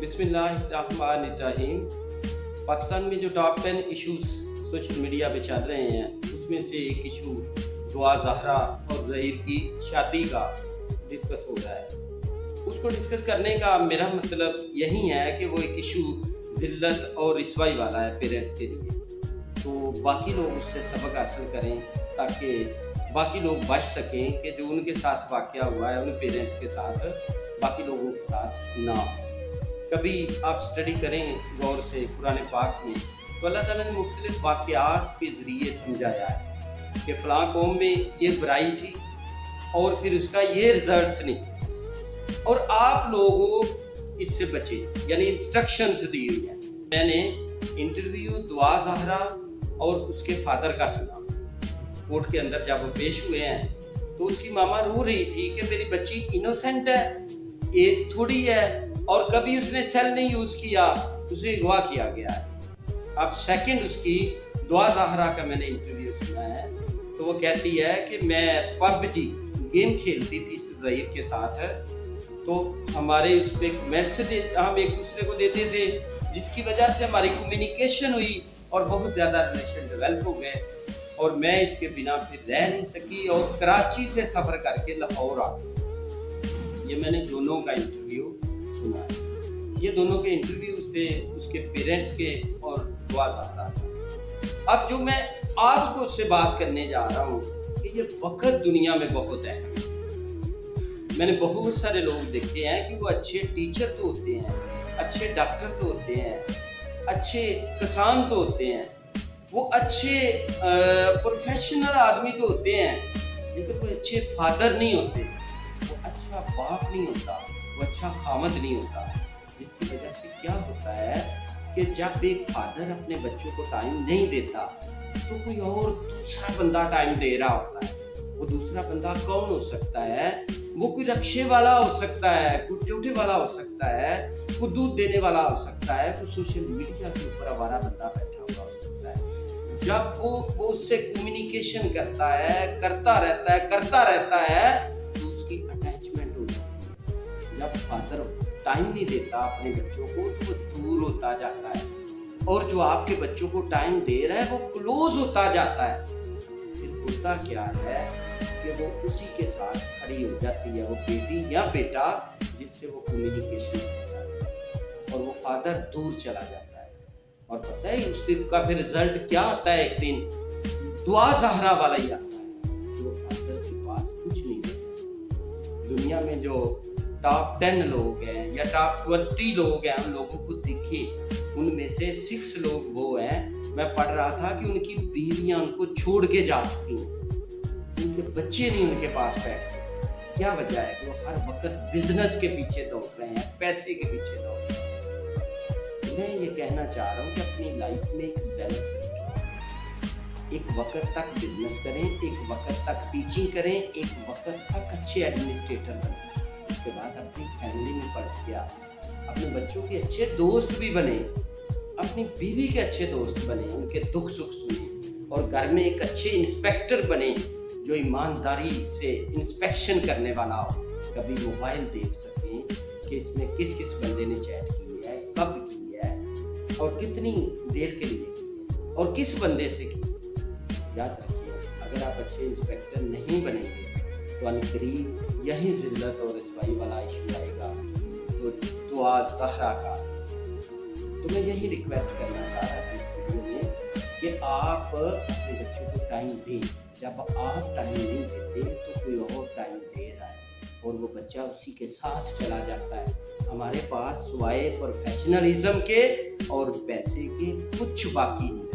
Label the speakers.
Speaker 1: बिस्मिल्लाहिर्रहमानिर्रहीम। पाकिस्तान में जो टॉप 10 इश्यूज सोशल मीडिया पे चल रहे हैं उसमें से एक इशू दुआ ज़हरा और ज़हीर की शादी का डिस्कस हो रहा है। उसको डिस्कस करने का मेरा मतलब यही है कि वो एक इशू ज़िल्लत और रिसवाई वाला है पेरेंट्स के लिए, तो बाकी लोग उससे सबक हासिल करें ताकि बाकी लोग बच सकें कि जो उनके साथ वाक़या हुआ है उन पेरेंट्स के साथ बाकी लोगों के साथ ना हो। कभी आप स्टडी करें गौर से कुरान पाक में, तो अल्लाह ताला ने मुख्तलिफ वाक़यात के ज़रिए समझाया है कि फ़लाँ कौम में ये बुराई थी और फिर उसका ये रिजल्ट्स निकले और आप लोगों इससे बचे, यानी इंस्ट्रक्शंस दी हुई हैं। मैंने इंटरव्यू दुआ ज़हरा और उसके फादर का सुना। कोर्ट के अंदर जब वो पेश हुए हैं तो उसकी मामा रो रही थी कि मेरी बच्ची इनोसेंट है, एज थोड़ी है और कभी उसने सेल नहीं यूज किया, उसे अगवा किया गया है। अब सेकंड उसकी दुआ ज़हरा का मैंने इंटरव्यू सुना है, तो वो कहती है कि मैं पबजी गेम खेलती थी इस ज़हीर के साथ, तो हमारे उस पर कमेंट्स हम एक दूसरे को देते थे जिसकी वजह से हमारी कम्युनिकेशन हुई और बहुत ज़्यादा रिलेशन डेवलप हो गए और मैं इसके बिना फिर रह नहीं सकी और कराची से सफ़र करके लाहौर आ गई। ये मैंने दोनों का इंटरव्यू सुना है। ये दोनों के इंटरव्यू से उसके पेरेंट्स के और दुआ ज़हरा। अब जो मैं आज को उससे बात करने जा रहा हूँ कि ये वक्त दुनिया में बहुत है। मैंने बहुत सारे लोग देखे हैं कि वो अच्छे टीचर तो होते हैं, अच्छे डॉक्टर तो होते हैं, अच्छे किसान तो होते हैं, वो अच्छे प्रोफेशनल आदमी तो होते हैं, लेकिन कोई अच्छे फादर नहीं होते, वो अच्छा बाप नहीं होता, वो अच्छा खामद नहीं होता। इसकी वजह से क्या होता है कि जब एक फादर अपने बच्चों को टाइम नहीं देता तो कोई और दूसरा बंदा टाइम दे रहा होता है। वो दूसरा बंदा कौन हो सकता है? वो कोई रक्शे वाला हो सकता है, कोई चौटे वाला हो सकता है, कोई दूध देने वाला हो सकता है, कोई सोशल मीडिया के ऊपर आवारा बंदा बैठा हुआ हो सकता है। जब वो उससे कम्युनिकेशन करता रहता है तो उसकी अटैचमेंट हो जाती है। जब फादर टाइम नहीं देता अपने बच्चों को तो वो दूर होता जाता है और जो आपके बच्चों को टाइम दे रहा है वो क्लोज होता जाता है। फिर होता क्या है कि वो उसी के साथ खड़ी हो जाती है, वो बेटी या बेटा जिससे वो कम्युनिकेशन करता है और वो फादर दूर चला जाता है। और पता है उस दिन का फिर रिजल्ट क्या आता है? एक दिन दुआ ज़हरा वाला ही आता है कि वो फादर के पास कुछ नहीं होता। दुनिया में जो टॉप 10 लोग हैं या टॉप 20 लोग हैं, उन लोगों को देखिए, उनमें से 6 लोग वो हैं, मैं पढ़ रहा था कि उनकी बीवियां उनको छोड़ के जा चुकी हैं, उनके बच्चे नहीं उनके पास बैठते। क्या वजह है कि वो हर वक्त बिजनेस के पीछे दौड़ रहे हैं, पैसे के पीछे दौड़ रहे हैं। मैं ये कहना चाह रहा हूँ कि अपनी लाइफ में एक बैलेंस रखें। एक वक्त तक बिजनेस करें, एक वक्त तक टीचिंग करें, एक वक्त तक अच्छे एडमिनिस्ट्रेटर बनें, उसके बाद अपनी फैमिली में पढ़ के अपने बच्चों के अच्छे दोस्त भी बने, अपनी बीवी के अच्छे दोस्त बने, उनके दुख सुख सुने और घर में एक अच्छे इंस्पेक्टर बने जो ईमानदारी से इंस्पेक्शन करने वाला हो। कभी मोबाइल देख सकें कि इसमें किस किस बंदे ने चैट की है, कब की है और कितनी देर के लिए की है और किस बंदे से की। याद रखिए, अगर आप अच्छे इंस्पेक्टर नहीं बनेंगे तो अनकरीब यही ज़िल्लत और रिसवाई वाला इशू आएगा, तो दुआ ज़हरा का। तो मैं यही रिक्वेस्ट करना चाह रहा था इस वीडियो में कि आप अपने बच्चों को टाइम दें। जब आप टाइम नहीं देते तो कोई और टाइम दे रहा है और वो बच्चा उसी के साथ चला जाता है। हमारे पास सिवाय प्रोफेशनलिज्म के और पैसे के कुछ बाकी नहीं।